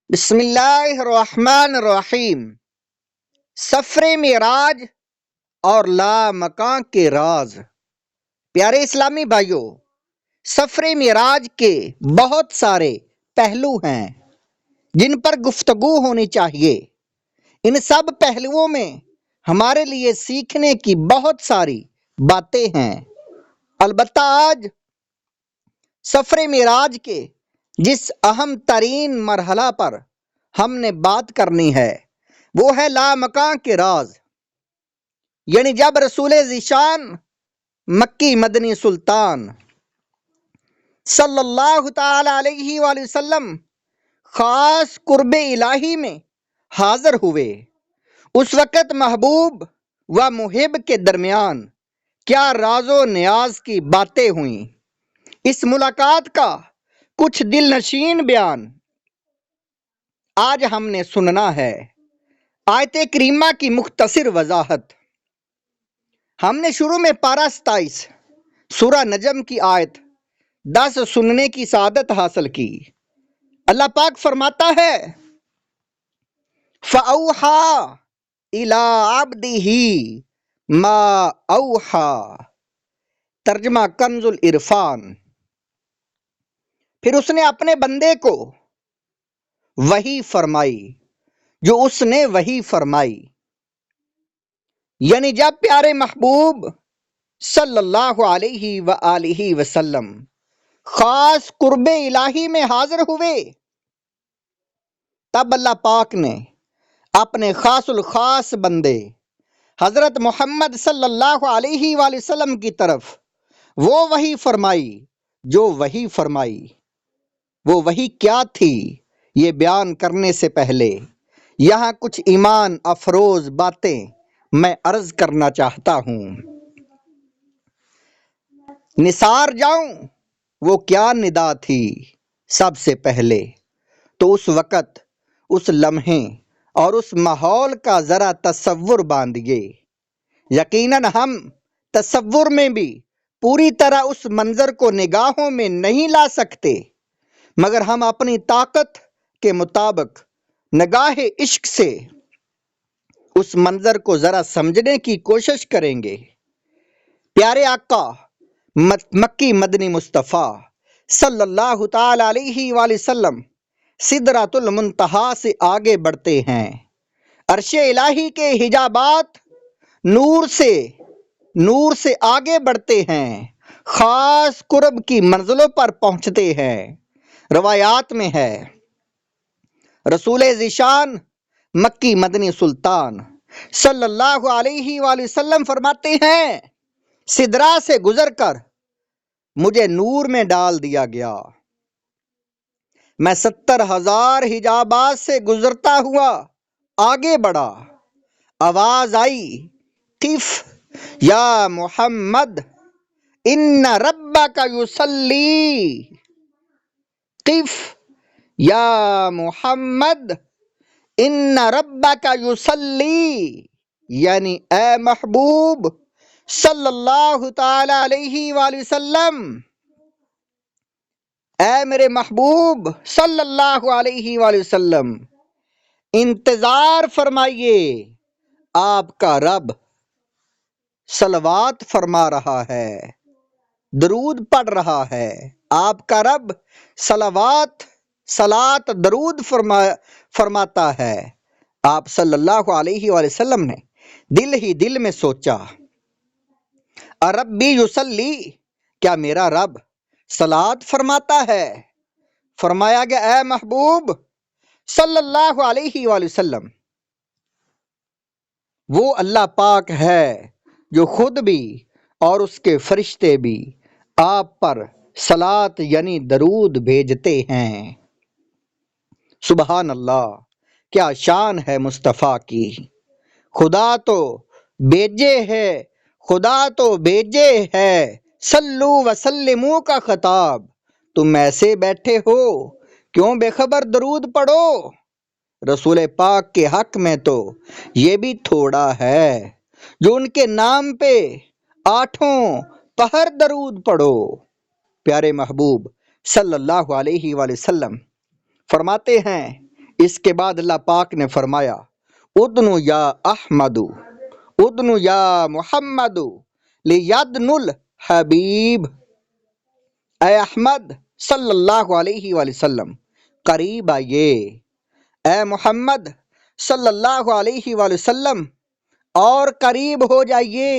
بسم اللہ الرحمن الرحیم۔ سفر معراج اور لامکاں کے راز۔ پیارے اسلامی بھائیوں، سفر معراج کے بہت سارے پہلو ہیں جن پر گفتگو ہونی چاہیے۔ ان سب پہلوؤں میں ہمارے لیے سیکھنے کی بہت ساری باتیں ہیں۔ البتہ آج سفر معراج کے جس اہم ترین مرحلہ پر ہم نے بات کرنی ہے وہ ہے لامکاں کے راز، یعنی جب رسول ذیشان مکی مدنی سلطان صلی اللہ تعالی علیہ وآلہ وسلم خاص قرب الہی میں حاضر ہوئے، اس وقت محبوب و محب کے درمیان کیا راز و نیاز کی باتیں ہوئیں۔ اس ملاقات کا کچھ دل نشین بیان آج ہم نے سننا ہے۔ آیت کریمہ کی مختصر وضاحت۔ ہم نے شروع میں پارہ 27 سورہ نجم کی آیت 10 سننے کی سعادت حاصل کی۔ اللہ پاک فرماتا ہے فَأَوْحَى إِلَىٰ عَبْدِهِ مَا أَوْحَىٰ، ترجمہ کنز العرفان۔ پھر اس نے اپنے بندے کو وحی فرمائی جو اس نے وحی فرمائی، یعنی جب پیارے محبوب صلی اللہ علیہ وآلہ وسلم خاص قرب الہی میں حاضر ہوئے، تب اللہ پاک نے اپنے خاص الخاص بندے حضرت محمد صلی اللہ علیہ وآلہ وسلم کی طرف وہ وحی فرمائی جو وحی فرمائی۔ وہ وحی کیا تھی، یہ بیان کرنے سے پہلے یہاں کچھ ایمان افروز باتیں میں عرض کرنا چاہتا ہوں۔ نثار جاؤں وہ کیا ندا تھی سب سے پہلے، تو اس وقت اس لمحے اور اس ماحول کا ذرا تصور باندھیے۔ یقیناً ہم تصور میں بھی پوری طرح اس منظر کو نگاہوں میں نہیں لا سکتے، مگر ہم اپنی طاقت کے مطابق نگاہ عشق سے اس منظر کو ذرا سمجھنے کی کوشش کریں گے۔ پیارے آقا مکی مدنی مصطفیٰ صلی اللہ تعالی علیہ وآلہ وسلم سدرۃ المنتہا سے آگے بڑھتے ہیں، عرش الہی کے حجابات نور سے آگے بڑھتے ہیں، خاص قرب کی منزلوں پر پہنچتے ہیں۔ روایات میں ہے رسول ذیشان مکی مدنی سلطان صلی اللہ علیہ وآلہ وسلم فرماتے ہیں سدرا سے گزر کر مجھے نور میں ڈال دیا گیا، میں 70,000 حجابات سے گزرتا ہوا آگے بڑھا، آواز آئی قف یا محمد ان ربک یصلی، قف یا محمد ان ربک یصلی، یعنی اے محبوب صلی اللہ تعالی علیہ وآلہ وسلم، اے میرے محبوب صلی اللہ علیہ وآلہ وسلم، انتظار فرمائیے، آپ کا رب صلوات فرما رہا ہے، درود پڑھ رہا ہے۔ آپ کا رب صلات درود فرماتا ہے۔ آپ صلی اللہ علیہ وآلہ وسلم نے دل ہی دل میں سوچا ربی یصلی، کیا میرا رب صلات فرماتا ہے؟ فرمایا گیا اے محبوب صلی اللہ علیہ وآلہ وسلم، وہ اللہ پاک ہے جو خود بھی اور اس کے فرشتے بھی آپ پر صلات یعنی درود بھیجتے ہیں۔ سبحان اللہ، کیا شان ہے مصطفیٰ کی۔ خدا تو بیجے ہے صلو وسلمو کا خطاب، تم ایسے بیٹھے ہو کیوں بے خبر درود پڑھو۔ رسول پاک کے حق میں تو یہ بھی تھوڑا ہے جو ان کے نام پہ 8 پہر درود پڑھو۔ پیارے محبوب صلی اللہ علیہ وآلہ وسلم فرماتے ہیں اس کے بعد اللہ پاک نے فرمایا ادنو یا احمد ادنو یا محمد لیدن الحبیب، اے احمد صلی اللہ علیہ وآلہ وسلم قریب آئیے، اے محمد صلی اللہ علیہ وآلہ وسلم اور قریب ہو جائیے۔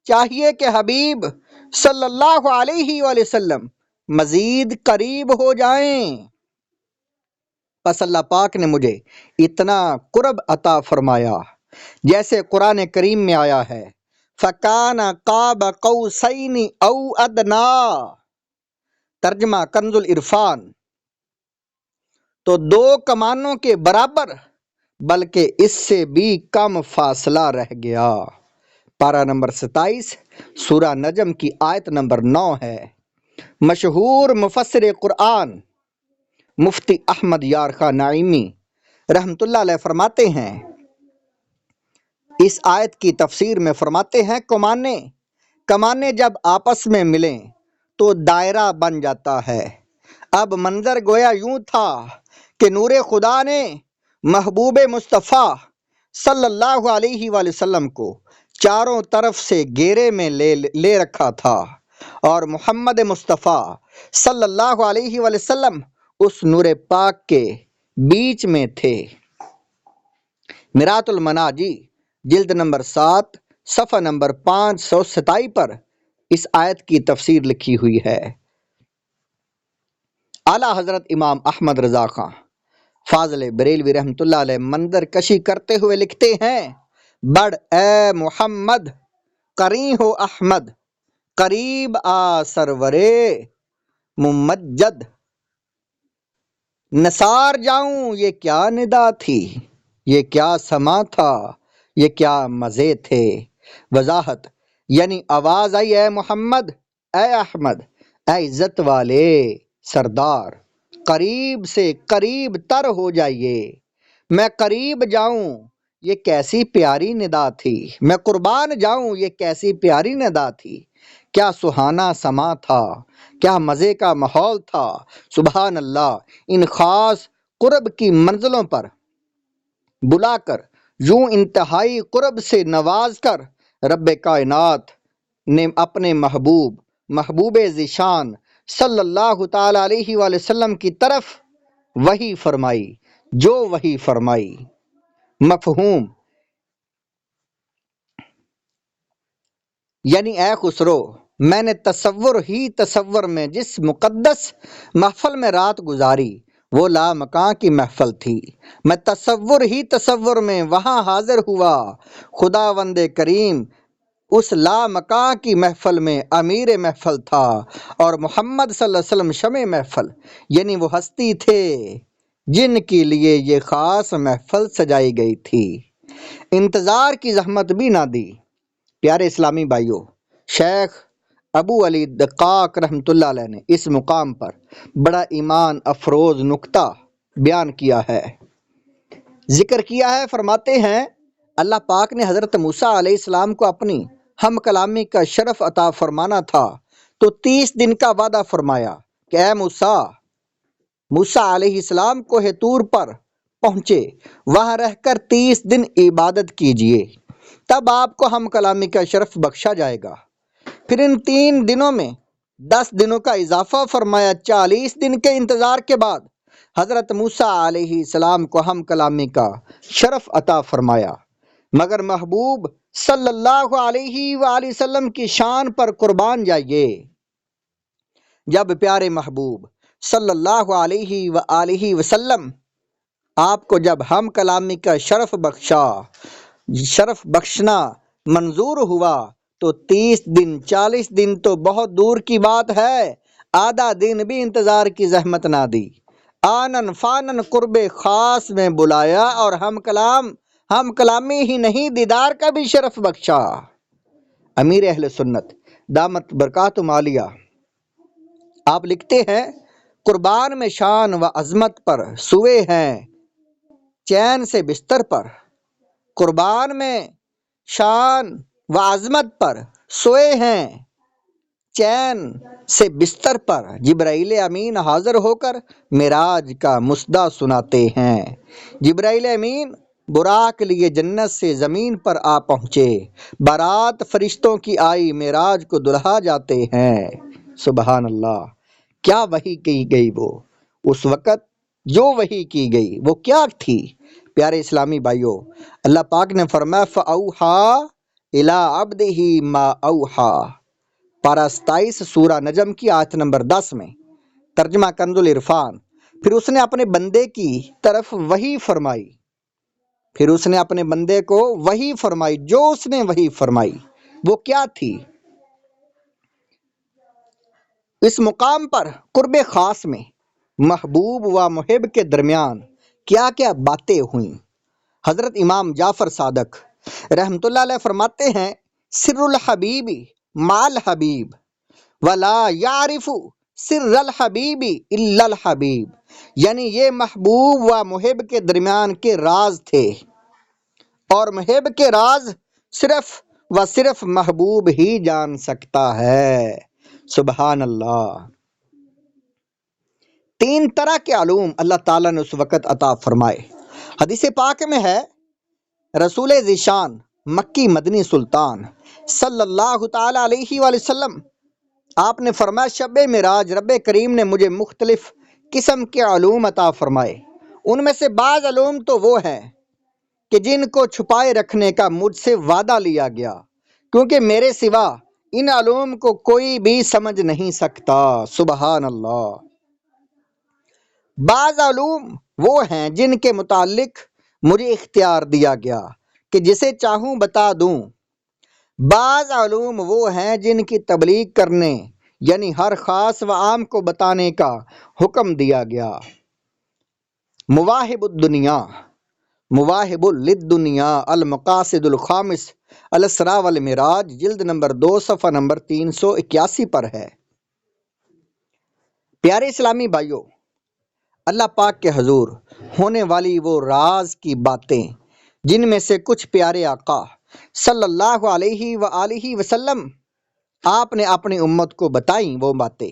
چاہیے کہ حبیب صلی اللہ علیہ وآلہ وسلم مزید قریب ہو جائیں۔ پس اللہ پاک نے مجھے اتنا قرب عطا فرمایا جیسے قرآن کریم میں آیا ہے فَكَانَ قَابَ قَوْسَيْنِ أَوْ أَدْنَىٰ، ترجمہ کنز العرفان، تو دو کمانوں کے برابر بلکہ اس سے بھی کم فاصلہ رہ گیا۔ پارہ نمبر 27 سورہ نجم کی آیت نمبر 9 ہے۔ مشہور مفسر قرآن مفتی احمد یار خان نعیمی رحمۃ اللہ علیہ فرماتے ہیں، اس آیت کی تفسیر میں فرماتے ہیں کمانے جب آپس میں ملیں تو دائرہ بن جاتا ہے۔ اب منظر گویا یوں تھا کہ نور خدا نے محبوب مصطفیٰ صلی اللہ علیہ وآلہ وسلم کو چاروں طرف سے گھیرے میں لے رکھا تھا اور محمد مصطفیٰ صلی اللہ علیہ وآلہ وسلم اس نور پاک کے بیچ میں تھے۔ میرات المناجی جلد نمبر 7 صفحہ نمبر 527 پر اس آیت کی تفسیر لکھی ہوئی ہے۔ اعلیٰ حضرت امام احمد رضا خان فاضل بریلوی رحمۃ اللہ علیہ منظر کشی کرتے ہوئے لکھتے ہیں، بڑھ اے محمد قریب ہو احمد، قریب آ سرورے ممجد، نثار جاؤں یہ کیا ندا تھی، یہ کیا سما تھا، یہ کیا مزے تھے۔ وضاحت یعنی آواز آئی اے محمد، اے احمد، اے عزت والے سردار، قریب سے قریب تر ہو جائیے، میں قریب جاؤں یہ کیسی پیاری ندا تھی، میں قربان جاؤں یہ کیسی پیاری ندا تھی، کیا سہانا سما تھا، کیا مزے کا ماحول تھا۔ سبحان اللہ، ان خاص قرب کی منزلوں پر بلا کر یوں انتہائی قرب سے نواز کر رب کائنات نے اپنے محبوب ذیشان صلی اللہ تعالی علیہ وآلہ وسلم کی طرف وحی فرمائی، جو وحی فرمائی۔ مفہوم یعنی اے خسرو، میں نے تصور میں جس مقدس محفل میں رات گزاری وہ لامکاں کی محفل تھی، میں تصور میں وہاں حاضر ہوا، خداوند کریم اس لامکاں کی محفل میں امیر محفل تھا اور محمد صلی اللہ علیہ وسلم شمع محفل، یعنی وہ ہستی تھے جن کے لیے یہ خاص محفل سجائی گئی تھی۔ انتظار کی زحمت بھی نہ دی۔ پیارے اسلامی بھائیوں، شیخ ابو علی دقاق رحمۃ اللہ علیہ نے اس مقام پر بڑا ایمان افروز نکتہ بیان کیا ہے، ذکر کیا ہے۔ فرماتے ہیں اللہ پاک نے حضرت موسیٰ علیہ السلام کو اپنی ہم کلامی کا شرف عطا فرمانا تھا تو 30 دن کا وعدہ فرمایا کہ اے موسیٰ علیہ السلام کوہ طور پر پہنچے، وہاں رہ کر 30 دن عبادت کیجئے، تب آپ کو ہم کلامی کا شرف بخشا جائے گا۔ پھر ان 3 دنوں میں 10 دنوں کا اضافہ فرمایا، 40 دن کے انتظار کے بعد حضرت موسیٰ علیہ السلام کو ہم کلامی کا شرف عطا فرمایا۔ مگر محبوب صلی اللہ علیہ وآلہ وسلم کی شان پر قربان جائیے، جب پیارے محبوب صلی اللہ علیہ وآلہ وسلم آپ کو جب ہم کلامی کا شرف بخشنا منظور ہوا تو 30 دن 40 دن تو بہت دور کی بات ہے، آدھا دن بھی انتظار کی زحمت نہ دی، آنن فانن قرب خاص میں بلایا اور ہم کلامی ہی نہیں دیدار کا بھی شرف بخشا۔ امیر اہل سنت دامت برکاتہم عالیہ آپ لکھتے ہیں، قربان میں شان و عظمت پر سوئے ہیں چین سے بستر پر، قربان میں شان و عظمت پر سوئے ہیں چین سے بستر پر جبرائیل امین حاضر ہو کر معراج کا مسدہ سناتے ہیں۔ جبرائیل امین براق لیے جنت سے زمین پر آ پہنچے، بارات فرشتوں کی آئی، معراج کو دلہا جاتے ہیں۔ سبحان اللہ، کیا وحی کی گئی وہ اس وقت، جو وحی کی گئی وہ کیا تھی؟ پیارے اسلامی بھائیوں، اللہ پاک نے فرمایا فَأَوْحَىٰ إِلَىٰ عَبْدِهِ مَا أَوْحَىٰ، پارہ 27 سورہ نجم کی آیت نمبر 10 میں، ترجمہ کنز العرفان۔ پھر اس نے اپنے بندے کی طرف وحی فرمائی، پھر اس نے اپنے بندے کو وحی فرمائی، جو اس نے وحی فرمائی وہ کیا تھی؟ اس مقام پر قرب خاص میں محبوب و محب کے درمیان کیا کیا باتیں ہوئیں؟ حضرت امام جعفر صادق رحمۃ اللہ علیہ فرماتے ہیں سر الحبیب مال حبیب ولا یعرف سر الحبیب الا الحبیب، یعنی یہ محبوب و محب کے درمیان کے راز تھے، اور محب کے راز صرف و صرف محبوب ہی جان سکتا ہے۔ سبحان اللہ۔ 3 طرح کے علوم اللہ تعالیٰ نے اس وقت عطا فرمائے۔ حدیث پاک میں ہے رسول ذیشان مکی مدنی سلطان صلی اللہ تعالی علیہ وآلہ وسلم آپ نے فرمایا شب معراج رب کریم نے مجھے مختلف قسم کے علوم عطا فرمائے، ان میں سے بعض علوم تو وہ ہیں کہ جن کو چھپائے رکھنے کا مجھ سے وعدہ لیا گیا، کیونکہ میرے سوا ان علوم کو کوئی بھی سمجھ نہیں سکتا۔ سبحان اللہ۔ بعض علوم وہ ہیں جن کے متعلق مجھے اختیار دیا گیا کہ جسے چاہوں بتا دوں، بعض علوم وہ ہیں جن کی تبلیغ کرنے یعنی ہر خاص و عام کو بتانے کا حکم دیا گیا۔ مواہب الدنیا، مواہب للدنیا، المقاصد الخامس، الاسراء والمعراج، جلد نمبر 2 صفحہ نمبر 381 پر ہے۔ پیارے اسلامی بھائیوں، اللہ پاک کے حضور ہونے والی وہ راز کی باتیں جن میں سے کچھ پیارے آقا صلی اللہ علیہ وآلہ وسلم آپ نے اپنی امت کو بتائیں، وہ باتیں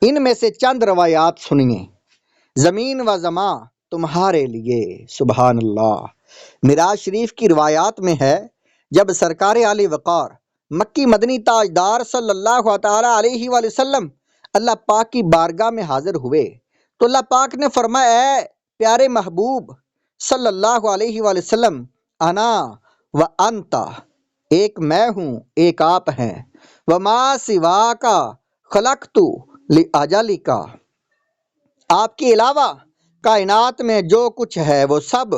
ان میں سے چند روایات سنیے۔ زمین و زماں تمہارے لیے، سبحان اللہ۔ معراج شریف کی روایات میں ہے جب سرکار عالی وقار مکی مدنی تاجدار صلی اللہ تعالی علیہ وآلہ وسلم اللہ پاک کی بارگاہ میں حاضر ہوئے تو اللہ پاک نے فرمایا اے پیارے محبوب صلی اللہ علیہ وآلہ وسلم، انا و انتا، ایک میں ہوں ایک آپ ہیں، وما سوا کا خلقت لاجلک، آپ کے علاوہ کائنات میں جو کچھ ہے وہ سب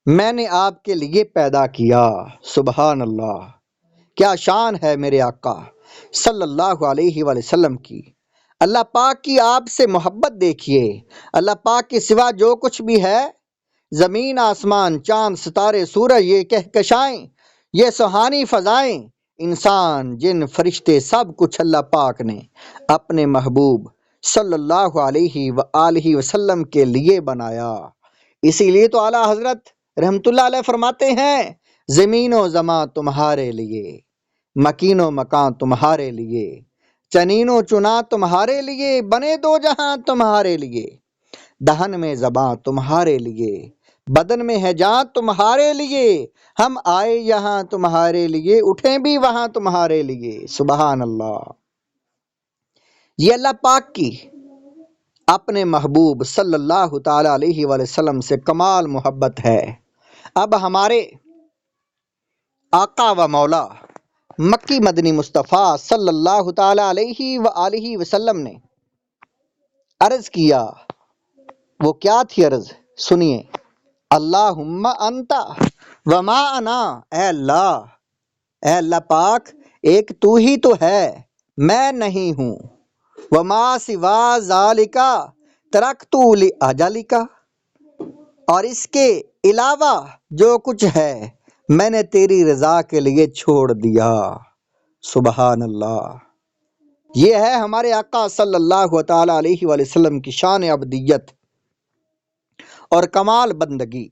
میں نے آپ کے لیے پیدا کیا۔ سبحان اللہ، کیا شان ہے میرے آقا صلی اللہ علیہ وآلہ وسلم کی۔ اللہ پاک کی آپ سے محبت دیکھیے، اللہ پاک کے سوا جو کچھ بھی ہے، زمین آسمان چاند ستارے سورج، یہ کہکشائیں، یہ سہانی فضائیں، انسان جن فرشتے، سب کچھ اللہ پاک نے اپنے محبوب صلی اللہ علیہ وآلہ وسلم کے لیے بنایا۔ اسی لیے تو اعلیٰ حضرت رحمت اللہ علیہ فرماتے ہیں زمین و زماں تمہارے لیے، مکین و مکان تمہارے لیے، چنین و چنا تمہارے لیے، بنے دو جہاں تمہارے لیے، دہن میں زباں تمہارے لیے، بدن میں ہے جان تمہارے لیے، ہم آئے یہاں تمہارے لیے، اٹھیں بھی وہاں تمہارے لیے۔ سبحان اللہ۔ یہ اللہ پاک کی اپنے محبوب صلی اللہ تعالی علیہ وآلہ وسلم سے کمال محبت ہے۔ اب ہمارے آقا و مولا مکی مدنی مصطفیٰ صلی اللہ تعالی علیہ وآلہ وسلم نے عرض کیا، وہ کیا تھی عرض؟ سنیے، اللہم انت وما انا، اے اللہ پاک ایک تو ہی تو ہے، میں نہیں ہوں، وما سوا ذالک ترکت لاجلک، اور اس کے علاوہ جو کچھ ہے میں نے تیری رضا کے لیے چھوڑ دیا۔ سبحان اللہ۔ یہ ہے ہمارے آقا صلی اللہ تعالی علیہ وآلہ وسلم کی شان عبدیت اور کمال بندگی۔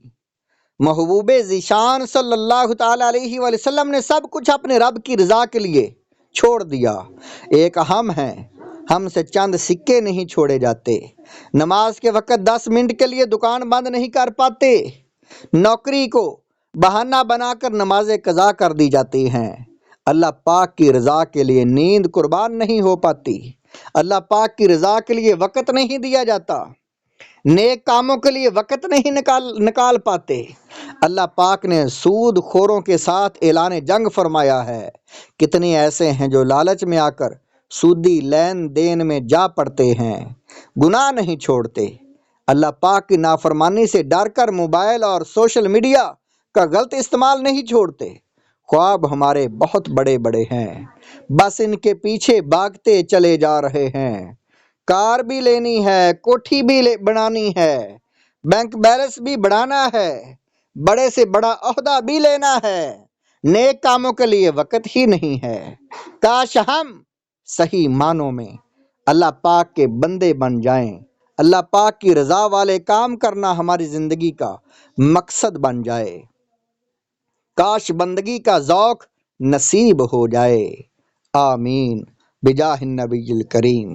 محبوب ذیشان صلی اللہ تعالی علیہ وآلہ وسلم نے سب کچھ اپنے رب کی رضا کے لیے چھوڑ دیا۔ ایک ہم ہیں، ہم سے چند سکے نہیں چھوڑے جاتے۔ نماز کے وقت 10 منٹ کے لیے دکان بند نہیں کر پاتے۔ نوکری کو بہانہ بنا کر نمازیں قضا کر دی جاتی ہیں۔ اللہ پاک کی رضا کے لیے نیند قربان نہیں ہو پاتی۔ اللہ پاک کی رضا کے لیے وقت نہیں دیا جاتا۔ نیک کاموں کے لیے وقت نہیں نکال پاتے۔ اللہ پاک نے سود خوروں کے ساتھ اعلان جنگ فرمایا ہے۔ کتنے ایسے ہیں جو لالچ میں آ کر سودی لین دین میں جا پڑتے ہیں، گناہ نہیں چھوڑتے۔ اللہ پاک کی نافرمانی سے ڈر کر موبائل اور سوشل میڈیا کا غلط استعمال نہیں چھوڑتے۔ خواب ہمارے بہت بڑے بڑے ہیں، بس ان کے پیچھے بھاگتے چلے جا رہے ہیں۔ کار بھی لینی ہے، کوٹھی بھی بنانی ہے، بینک بیلنس بھی بڑھانا ہے، بڑے سے بڑا عہدہ بھی لینا ہے، نیک کاموں کے لیے وقت ہی نہیں ہے۔ کاش ہم صحیح معنوں میں اللہ پاک کے بندے بن جائیں۔ اللہ پاک کی رضا والے کام کرنا ہماری زندگی کا مقصد بن جائے۔ کاش بندگی کا ذوق نصیب ہو جائے۔ آمین بجاہ النبی الکریم۔